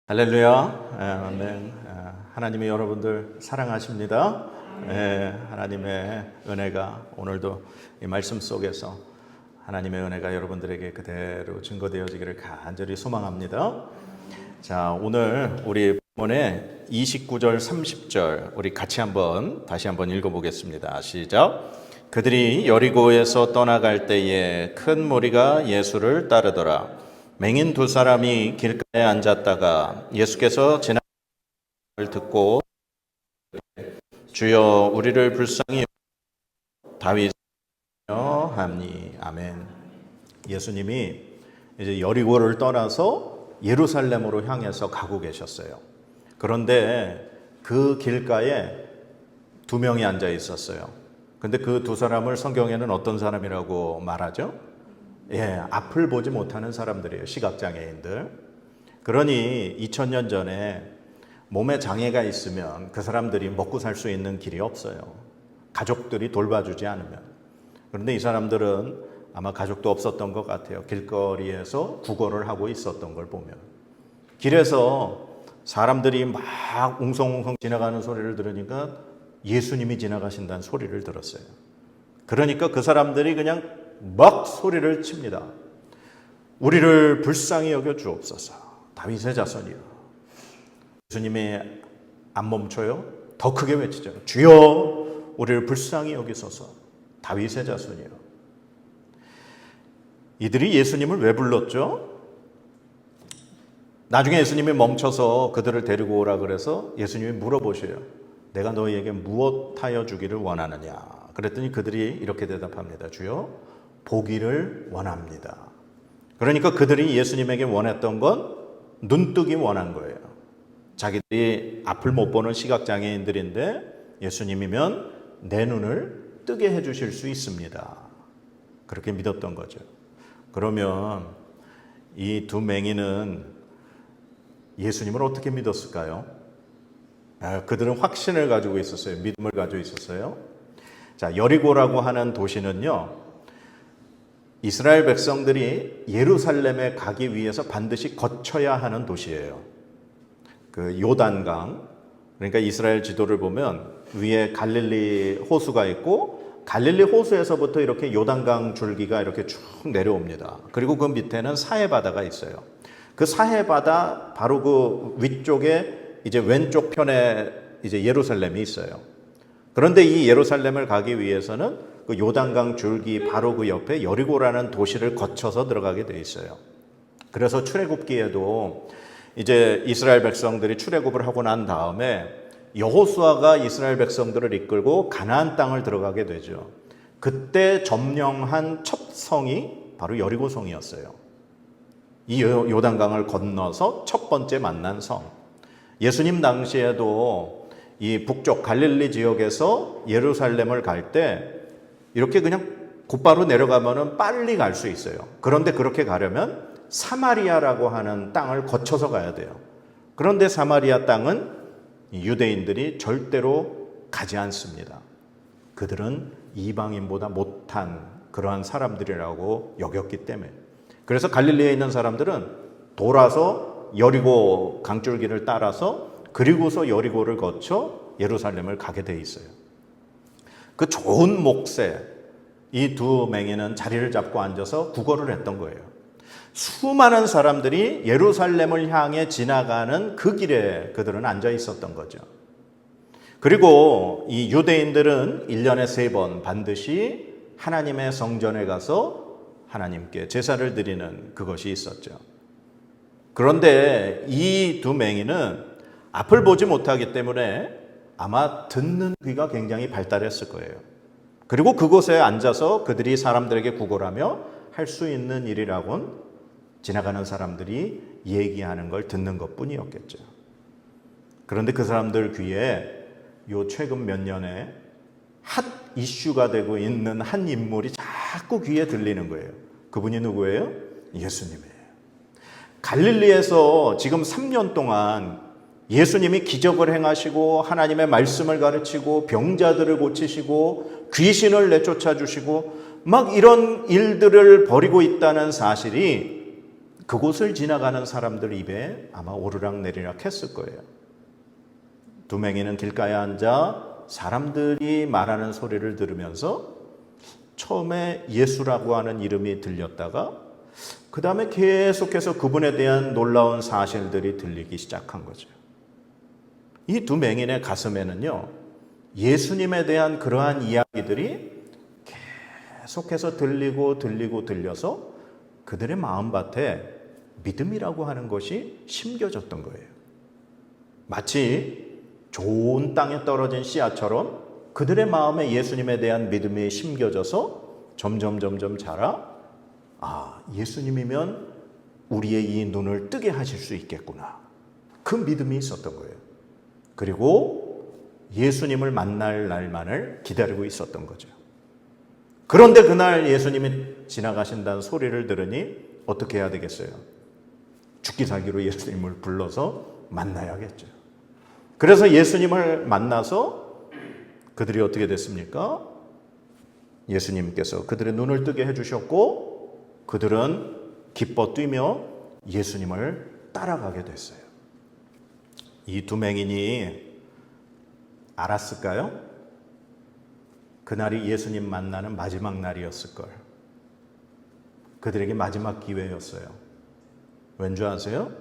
할렐루야. 아멘. 하나님이 여러분들 사랑하십니다. 하나님의 은혜가 오늘도 이 말씀 속에서 하나님의 은혜가 여러분들에게 그대로 증거되어지기를 간절히 소망합니다. 자, 오늘 우리 본문의 29절 30절 우리 같이 다시 한번 읽어보겠습니다. 시작. 그들이 여리고에서 떠나갈 때에 큰 무리가 예수를 따르더라. 맹인 두 사람이 길가에 앉았다가 예수께서 지나가는 걸 듣고 주여 우리를 불쌍히 다윗이여 하니. 아멘. 예수님이 이제 여리고를 떠나서 예루살렘으로 향해서 가고 계셨어요. 그런데 그 길가에 두 명이 앉아 있었어요. 근데 그 두 사람을 성경에는 어떤 사람이라고 말하죠? 앞을 보지 못하는 사람들이에요. 시각장애인들. 그러니 2000년 전에 몸에 장애가 있으면 그 사람들이 먹고 살 수 있는 길이 없어요. 가족들이 돌봐주지 않으면. 그런데 이 사람들은 아마 가족도 없었던 것 같아요. 길거리에서 구걸을 하고 있었던 걸 보면. 길에서 사람들이 막 웅성웅성 지나가는 소리를 들으니까 예수님이 지나가신다는 소리를 들었어요. 그러니까 그 사람들이 그냥 막 소리를 칩니다. 우리를 불쌍히 여겨 주옵소서. 다윗의 자손이여. 예수님이 안 멈춰요. 더 크게 외치죠. 주여 우리를 불쌍히 여기소서. 다윗의 자손이여. 이들이 예수님을 왜 불렀죠? 나중에 예수님이 멈춰서 그들을 데리고 오라 그래서 예수님이 물어보셔요. 내가 너희에게 무엇하여 주기를 원하느냐. 그랬더니 그들이 이렇게 대답합니다. 주여 보기를 원합니다. 그러니까 그들이 예수님에게 원했던 건 눈뜨기 원한 거예요. 자기들이 앞을 못 보는 시각장애인들인데 예수님이면 내 눈을 뜨게 해주실 수 있습니다. 그렇게 믿었던 거죠. 그러면 이 두 맹인은 예수님을 어떻게 믿었을까요? 그들은 확신을 가지고 있었어요. 믿음을 가지고 있었어요. 자, 여리고라고 하는 도시는요, 이스라엘 백성들이 예루살렘에 가기 위해서 반드시 거쳐야 하는 도시예요. 그 요단강, 그러니까 이스라엘 지도를 보면 위에 갈릴리 호수가 있고 갈릴리 호수에서부터 이렇게 요단강 줄기가 이렇게 쭉 내려옵니다. 그리고 그 밑에는 사해바다가 있어요. 그 사해바다 바로 그 위쪽에 이제 왼쪽 편에 이제 예루살렘이 있어요. 그런데 이 예루살렘을 가기 위해서는 그 요단강 줄기 바로 그 옆에 여리고라는 도시를 거쳐서 들어가게 돼 있어요. 그래서 출애굽기에도 이제 이스라엘 백성들이 출애굽을 하고 난 다음에 여호수아가 이스라엘 백성들을 이끌고 가나안 땅을 들어가게 되죠. 그때 점령한 첫 성이 바로 여리고 성이었어요. 이 요단강을 건너서 첫 번째 만난 성. 예수님 당시에도 이 북쪽 갈릴리 지역에서 예루살렘을 갈 때 이렇게 그냥 곧바로 내려가면은 빨리 갈 수 있어요. 그런데 그렇게 가려면 사마리아라고 하는 땅을 거쳐서 가야 돼요. 그런데 사마리아 땅은 유대인들이 절대로 가지 않습니다. 그들은 이방인보다 못한 그러한 사람들이라고 여겼기 때문에. 그래서 갈릴리에 있는 사람들은 돌아서 여리고 강줄기를 따라서 그리고서 여리고를 거쳐 예루살렘을 가게 돼 있어요. 그 좋은 몫에 이 두 맹인은 자리를 잡고 앉아서 구걸을 했던 거예요. 수많은 사람들이 예루살렘을 향해 지나가는 그 길에 그들은 앉아 있었던 거죠. 그리고 이 유대인들은 1년에 3번 반드시 하나님의 성전에 가서 하나님께 제사를 드리는 그것이 있었죠. 그런데 이 두 맹인은 앞을 보지 못하기 때문에 아마 듣는 귀가 굉장히 발달했을 거예요. 그리고 그곳에 앉아서 그들이 사람들에게 구걸하며 할 수 있는 일이라곤 지나가는 사람들이 얘기하는 걸 듣는 것뿐이었겠죠. 그런데 그 사람들 귀에 요 최근 몇 년에 핫 이슈가 되고 있는 한 인물이 자꾸 귀에 들리는 거예요. 그분이 누구예요? 예수님이에요. 갈릴리에서 지금 3년 동안 예수님이 기적을 행하시고 하나님의 말씀을 가르치고 병자들을 고치시고 귀신을 내쫓아 주시고 막 이런 일들을 벌이고 있다는 사실이 그곳을 지나가는 사람들 입에 아마 오르락내리락 했을 거예요. 두맹이는 길가에 앉아 사람들이 말하는 소리를 들으면서 처음에 예수라고 하는 이름이 들렸다가 그 다음에 계속해서 그분에 대한 놀라운 사실들이 들리기 시작한 거죠. 이 두 맹인의 가슴에는요, 예수님에 대한 그러한 이야기들이 계속해서 들려서 그들의 마음밭에 믿음이라고 하는 것이 심겨졌던 거예요. 마치 좋은 땅에 떨어진 씨앗처럼 그들의 마음에 예수님에 대한 믿음이 심겨져서 점점 자라, 예수님이면 우리의 이 눈을 뜨게 하실 수 있겠구나. 그 믿음이 있었던 거예요. 그리고 예수님을 만날 날만을 기다리고 있었던 거죠. 그런데 그날 예수님이 지나가신다는 소리를 들으니 어떻게 해야 되겠어요? 죽기 살기로 예수님을 불러서 만나야겠죠. 그래서 예수님을 만나서 그들이 어떻게 됐습니까? 예수님께서 그들의 눈을 뜨게 해주셨고 그들은 기뻐 뛰며 예수님을 따라가게 됐어요. 이 두 맹인이 알았을까요? 그날이 예수님 만나는 마지막 날이었을걸. 그들에게 마지막 기회였어요. 왠 줄 아세요?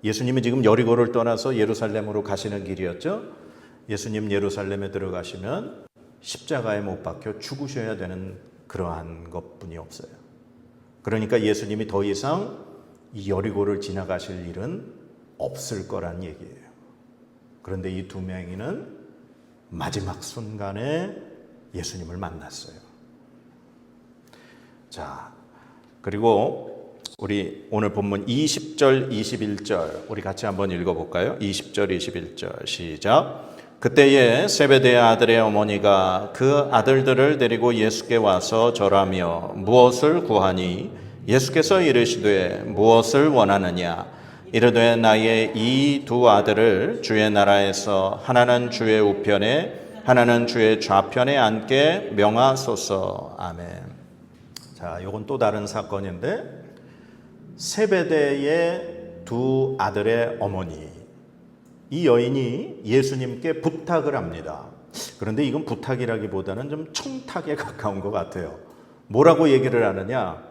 예수님이 지금 여리고를 떠나서 예루살렘으로 가시는 길이었죠. 예수님 예루살렘에 들어가시면 십자가에 못 박혀 죽으셔야 되는 그러한 것뿐이 없어요. 그러니까 예수님이 더 이상 이 여리고를 지나가실 일은 없을 거란 얘기예요. 그런데 이 두 맹인은 마지막 순간에 예수님을 만났어요. 자, 그리고 우리 오늘 본문 20절, 21절 우리 같이 한번 읽어볼까요? 20절, 21절 시작. 그때에 세베대의 아들의 어머니가 그 아들들을 데리고 예수께 와서 절하며 무엇을 구하니 예수께서 이르시되 무엇을 원하느냐 이르되 나의 이 두 아들을 주의 나라에서 하나는 주의 우편에 하나는 주의 좌편에 앉게 명하소서. 아멘. 자, 이건 또 다른 사건인데 세베대의 두 아들의 어머니, 이 여인이 예수님께 부탁을 합니다. 그런데 이건 부탁이라기보다는 좀 청탁에 가까운 것 같아요. 뭐라고 얘기를 하느냐?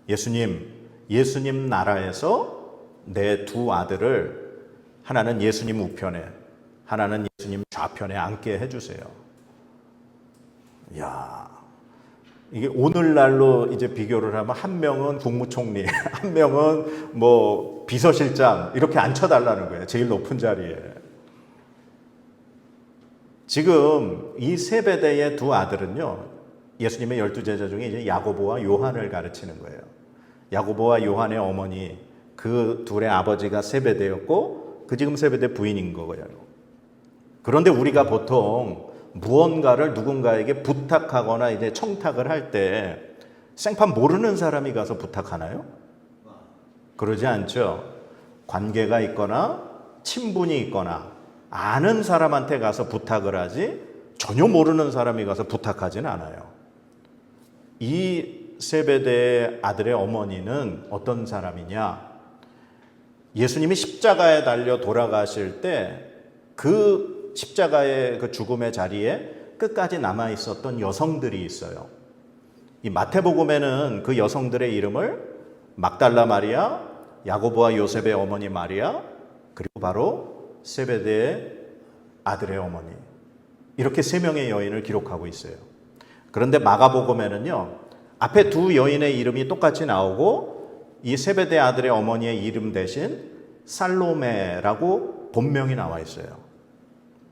예수님 나라에서 내 두 아들을 하나는 예수님 우편에 하나는 예수님 좌편에 앉게 해주세요. 이야, 이게 오늘날로 이제 비교를 하면 한 명은 국무총리, 한 명은 뭐 비서실장 이렇게 앉혀달라는 거예요. 제일 높은 자리에. 지금 이 세베대의 두 아들은요, 예수님의 12제자 중에 이제 야고보와 요한을 가르치는 거예요. 야고보와 요한의 어머니, 그 둘의 아버지가 세베대였고, 그 지금 세베대 부인인 거예요. 그런데 우리가 보통 무언가를 누군가에게 부탁하거나 이제 청탁을 할 때 생판 모르는 사람이 가서 부탁하나요? 그러지 않죠. 관계가 있거나 친분이 있거나 아는 사람한테 가서 부탁을 하지 전혀 모르는 사람이 가서 부탁하지는 않아요. 이 세베대의 아들의 어머니는 어떤 사람이냐? 예수님이 십자가에 달려 돌아가실 때 그 십자가의 그 죽음의 자리에 끝까지 남아 있었던 여성들이 있어요. 이 마태복음에는 그 여성들의 이름을 막달라 마리아, 야고보와 요셉의 어머니 마리아, 그리고 바로 세베대의 아들의 어머니, 이렇게 세 명의 여인을 기록하고 있어요. 그런데 마가복음에는요, 앞에 두 여인의 이름이 똑같이 나오고 이 세베대 아들의 어머니의 이름 대신 살로메라고 본명이 나와 있어요.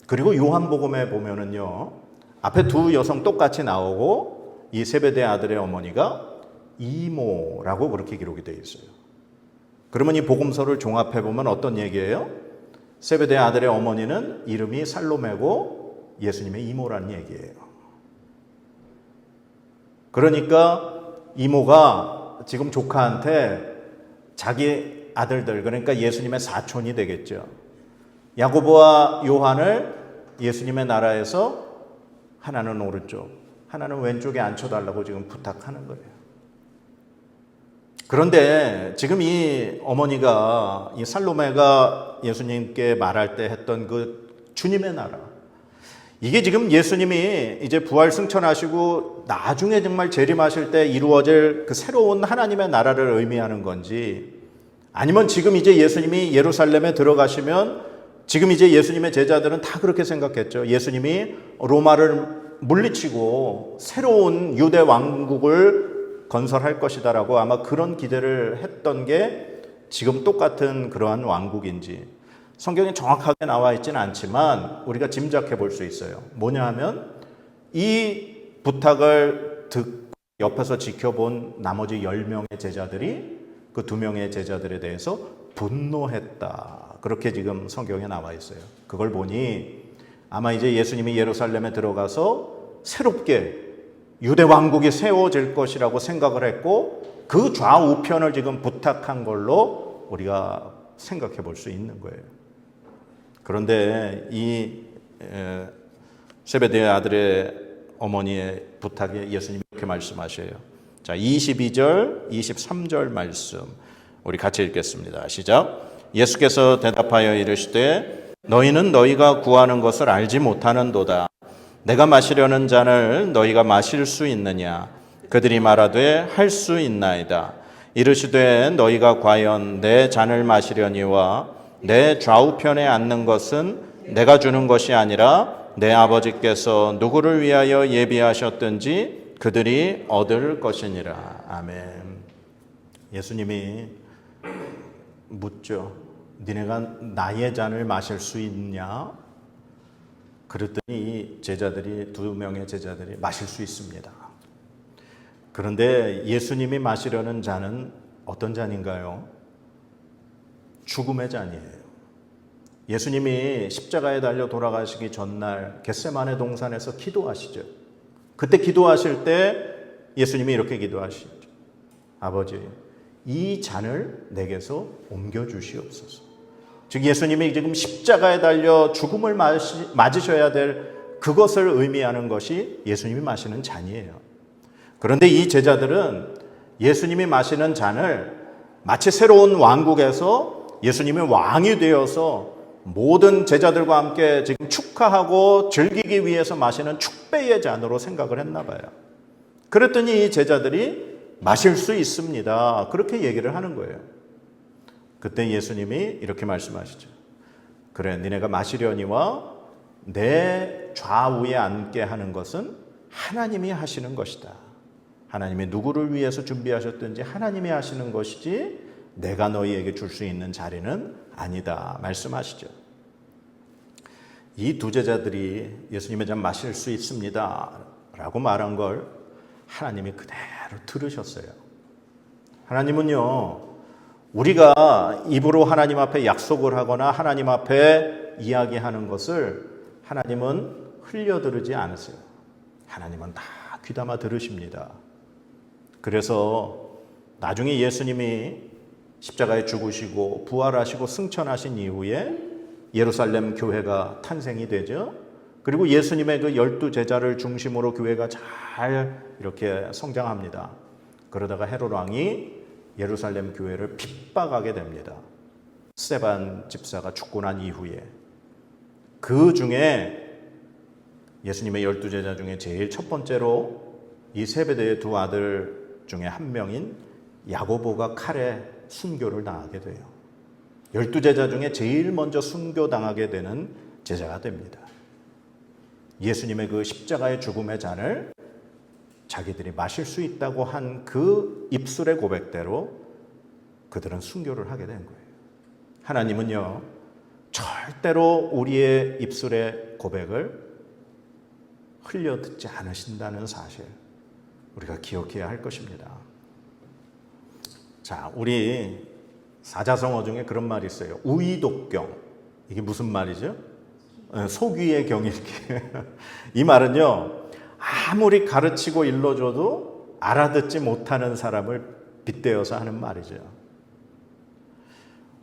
그리고 요한복음에 보면은요, 앞에 두 여성 똑같이 나오고 이 세베대 아들의 어머니가 이모라고 그렇게 기록이 되어 있어요. 그러면 이 복음서를 종합해 보면 어떤 얘기예요? 세베대 아들의 어머니는 이름이 살로메고 예수님의 이모라는 얘기예요. 그러니까 이모가 지금 조카한테 자기 아들들, 그러니까 예수님의 사촌이 되겠죠. 야고보와 요한을 예수님의 나라에서 하나는 오른쪽, 하나는 왼쪽에 앉혀달라고 지금 부탁하는 거예요. 그런데 지금 이 어머니가, 이 살로메가 예수님께 말할 때 했던 그 주님의 나라, 이게 지금 예수님이 이제 부활 승천하시고 나중에 정말 재림하실 때 이루어질 그 새로운 하나님의 나라를 의미하는 건지, 아니면 지금 이제 예수님이 예루살렘에 들어가시면 지금 이제 예수님의 제자들은 다 그렇게 생각했죠. 예수님이 로마를 물리치고 새로운 유대 왕국을 건설할 것이다라고 아마 그런 기대를 했던 게 지금 똑같은 그러한 왕국인지 성경에 정확하게 나와 있지는 않지만 우리가 짐작해 볼 수 있어요. 뭐냐 하면 이 부탁을 듣고 옆에서 지켜본 나머지 10명의 제자들이 그 2명의 제자들에 대해서 분노했다. 그렇게 지금 성경에 나와 있어요. 그걸 보니 아마 이제 예수님이 예루살렘에 들어가서 새롭게 유대 왕국이 세워질 것이라고 생각을 했고 그 좌우편을 지금 부탁한 걸로 우리가 생각해 볼 수 있는 거예요. 그런데 이 세베대의 아들의 어머니의 부탁에 예수님이 이렇게 말씀하셔요. 자, 22절, 23절 말씀 우리 같이 읽겠습니다. 시작. 예수께서 대답하여 이르시되 너희는 너희가 구하는 것을 알지 못하는도다. 내가 마시려는 잔을 너희가 마실 수 있느냐? 그들이 말하되 할 수 있나이다. 이르시되 너희가 과연 내 잔을 마시려니와 내 좌우편에 앉는 것은 내가 주는 것이 아니라 내 아버지께서 누구를 위하여 예비하셨든지 그들이 얻을 것이니라. 아멘. 예수님이 묻죠. 니네가 나의 잔을 마실 수 있냐? 그랬더니 제자들이 2명의 제자들이 마실 수 있습니다. 그런데 예수님이 마시려는 잔은 어떤 잔인가요? 죽음의 잔이에요. 예수님이 십자가에 달려 돌아가시기 전날 겟세마네 동산에서 기도하시죠. 그때 기도하실 때 예수님이 이렇게 기도하시죠. 아버지, 이 잔을 내게서 옮겨주시옵소서. 즉 예수님이 지금 십자가에 달려 죽음을 맞으셔야 될 그것을 의미하는 것이 예수님이 마시는 잔이에요. 그런데 이 제자들은 예수님이 마시는 잔을 마치 새로운 왕국에서 예수님이 왕이 되어서 모든 제자들과 함께 지금 축하하고 즐기기 위해서 마시는 축배의 잔으로 생각을 했나 봐요. 그랬더니 이 제자들이 마실 수 있습니다. 그렇게 얘기를 하는 거예요. 그때 예수님이 이렇게 말씀하시죠. 그래, 니네가 마시려니와 내 좌우에 앉게 하는 것은 하나님이 하시는 것이다. 하나님이 누구를 위해서 준비하셨든지 하나님이 하시는 것이지 내가 너희에게 줄 수 있는 자리는 아니다. 말씀하시죠. 이 2 제자들이 예수님의 잔 마실 수 있습니다. 라고 말한 걸 하나님이 그대로 들으셨어요. 하나님은요, 우리가 입으로 하나님 앞에 약속을 하거나 하나님 앞에 이야기하는 것을 하나님은 흘려들으지 않으세요. 하나님은 다 귀담아 들으십니다. 그래서 나중에 예수님이 십자가에 죽으시고 부활하시고 승천하신 이후에 예루살렘 교회가 탄생이 되죠. 그리고 예수님의 그 12 제자를 중심으로 교회가 잘 이렇게 성장합니다. 그러다가 헤롯 왕이 예루살렘 교회를 핍박하게 됩니다. 스데반 집사가 죽고 난 이후에. 그 중에 예수님의 12 제자 중에 제일 첫 번째로 이 세베대의 2 아들 중에 한 명인 야고보가 칼에 순교를 당하게 돼요. 12 제자 중에 제일 먼저 순교당하게 되는 제자가 됩니다. 예수님의 그 십자가의 죽음의 잔을 자기들이 마실 수 있다고 한 그 입술의 고백대로 그들은 순교를 하게 된 거예요. 하나님은요, 절대로 우리의 입술의 고백을 흘려듣지 않으신다는 사실 우리가 기억해야 할 것입니다. 자, 우리 사자성어 중에 그런 말이 있어요. 우의독경. 이게 무슨 말이죠? 소귀의 경일기. 이 말은요, 아무리 가르치고 일러줘도 알아듣지 못하는 사람을 빗대어서 하는 말이죠.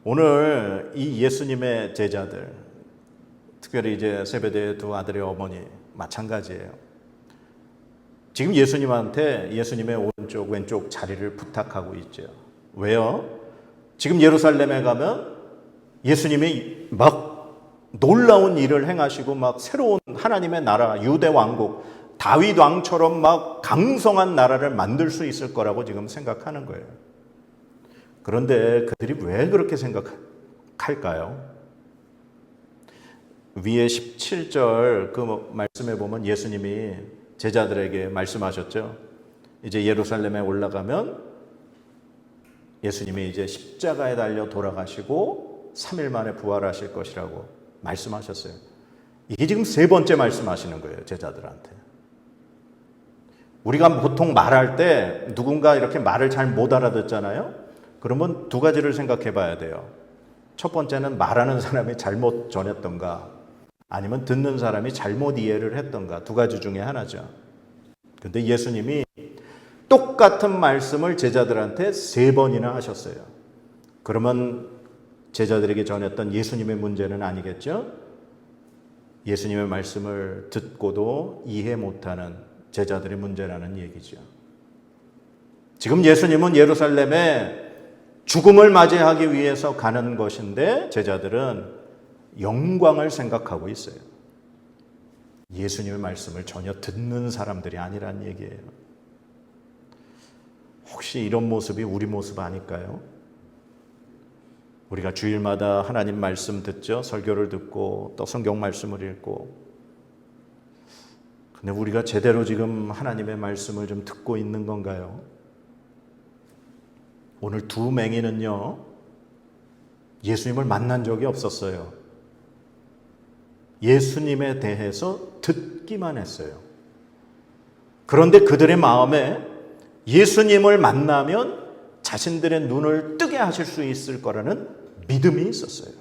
오늘 이 예수님의 제자들, 특별히 이제 세베대의 2 아들의 어머니 마찬가지예요. 지금 예수님한테 예수님의 오른쪽 왼쪽 자리를 부탁하고 있죠. 왜요? 지금 예루살렘에 가면 예수님이 막 놀라운 일을 행하시고 막 새로운 하나님의 나라, 유대 왕국, 다윗 왕처럼 막 강성한 나라를 만들 수 있을 거라고 지금 생각하는 거예요. 그런데 그들이 왜 그렇게 생각할까요? 위에 17절 그 말씀에 보면 예수님이 제자들에게 말씀하셨죠. 이제 예루살렘에 올라가면 예수님이 이제 십자가에 달려 돌아가시고 3일 만에 부활하실 것이라고 말씀하셨어요. 이게 지금 세 번째 말씀하시는 거예요, 제자들한테. 우리가 보통 말할 때 누군가 이렇게 말을 잘 못 알아듣잖아요. 그러면 두 가지를 생각해 봐야 돼요. 첫 번째는 말하는 사람이 잘못 전했던가 아니면 듣는 사람이 잘못 이해를 했던가, 두 가지 중에 하나죠. 근데 예수님이 똑같은 말씀을 제자들한테 3번이나 하셨어요. 그러면 제자들에게 전했던 예수님의 문제는 아니겠죠? 예수님의 말씀을 듣고도 이해 못하는 제자들의 문제라는 얘기죠. 지금 예수님은 예루살렘에 죽음을 맞이하기 위해서 가는 것인데 제자들은 영광을 생각하고 있어요. 예수님의 말씀을 전혀 듣는 사람들이 아니란 얘기예요. 혹시 이런 모습이 우리 모습 아닐까요? 우리가 주일마다 하나님 말씀 듣죠. 설교를 듣고 또 성경 말씀을 읽고. 근데 우리가 제대로 지금 하나님의 말씀을 좀 듣고 있는 건가요? 오늘 두 맹인은요, 예수님을 만난 적이 없었어요. 예수님에 대해서 듣기만 했어요. 그런데 그들의 마음에 예수님을 만나면 자신들의 눈을 뜨게 하실 수 있을 거라는 믿음이 있었어요.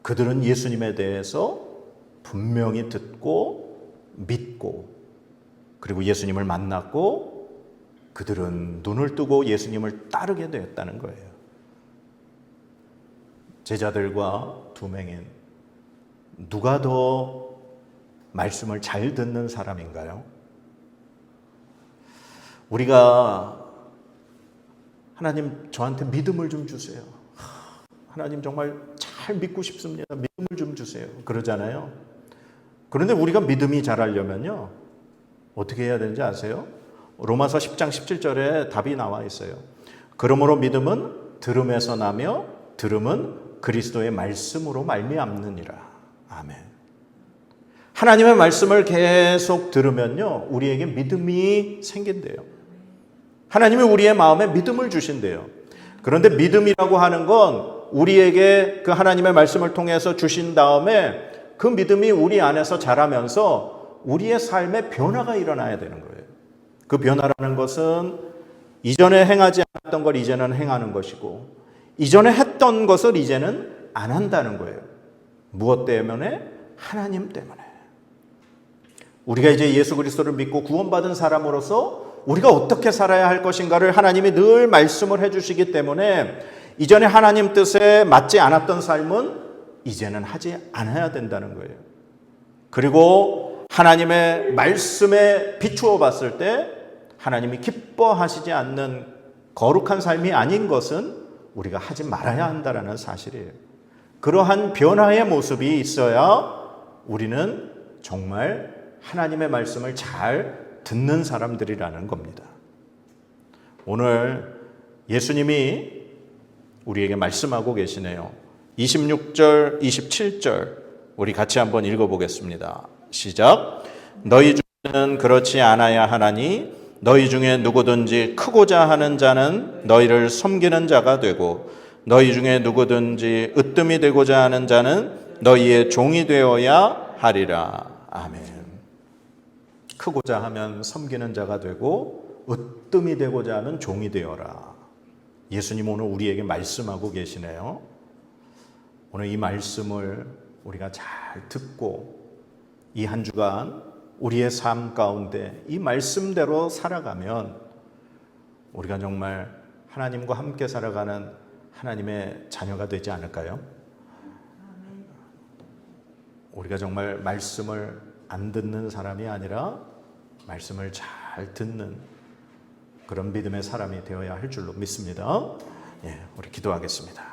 그들은 예수님에 대해서 분명히 듣고 믿고 그리고 예수님을 만났고 그들은 눈을 뜨고 예수님을 따르게 되었다는 거예요. 제자들과 두 맹인, 누가 더 말씀을 잘 듣는 사람인가요? 우리가 하나님 저한테 믿음을 좀 주세요. 하나님 정말 잘 믿고 싶습니다. 믿음을 좀 주세요. 그러잖아요. 그런데 우리가 믿음이 자라려면요, 어떻게 해야 되는지 아세요? 로마서 10장 17절에 답이 나와 있어요. 그러므로 믿음은 들음에서 나며 들음은 그리스도의 말씀으로 말미암느니라. 아멘. 하나님의 말씀을 계속 들으면요, 우리에게 믿음이 생긴대요. 하나님이 우리의 마음에 믿음을 주신대요. 그런데 믿음이라고 하는 건 우리에게 그 하나님의 말씀을 통해서 주신 다음에 그 믿음이 우리 안에서 자라면서 우리의 삶에 변화가 일어나야 되는 거예요. 그 변화라는 것은 이전에 행하지 않았던 걸 이제는 행하는 것이고 이전에 했던 것을 이제는 안 한다는 거예요. 무엇 때문에? 하나님 때문에. 우리가 이제 예수 그리스도를 믿고 구원받은 사람으로서 우리가 어떻게 살아야 할 것인가를 하나님이 늘 말씀을 해주시기 때문에 이전에 하나님 뜻에 맞지 않았던 삶은 이제는 하지 않아야 된다는 거예요. 그리고 하나님의 말씀에 비추어 봤을 때 하나님이 기뻐하시지 않는 거룩한 삶이 아닌 것은 우리가 하지 말아야 한다는 사실이에요. 그러한 변화의 모습이 있어야 우리는 정말 하나님의 말씀을 잘 듣는 사람들이라는 겁니다. 오늘 예수님이 우리에게 말씀하고 계시네요. 26절, 27절 우리 같이 한번 읽어보겠습니다. 시작. 너희 중에는 그렇지 않아야 하나니 너희 중에 누구든지 크고자 하는 자는 너희를 섬기는 자가 되고 너희 중에 누구든지 으뜸이 되고자 하는 자는 너희의 종이 되어야 하리라. 아멘. 크고자 하면 섬기는 자가 되고 으뜸이 되고자 하면 종이 되어라. 예수님 오늘 우리에게 말씀하고 계시네요. 오늘 이 말씀을 우리가 잘 듣고 이 한 주간 우리의 삶 가운데 이 말씀대로 살아가면 우리가 정말 하나님과 함께 살아가는 하나님의 자녀가 되지 않을까요? 우리가 정말 말씀을 안 듣는 사람이 아니라 말씀을 잘 듣는 그런 믿음의 사람이 되어야 할 줄로 믿습니다. 예, 우리 기도하겠습니다.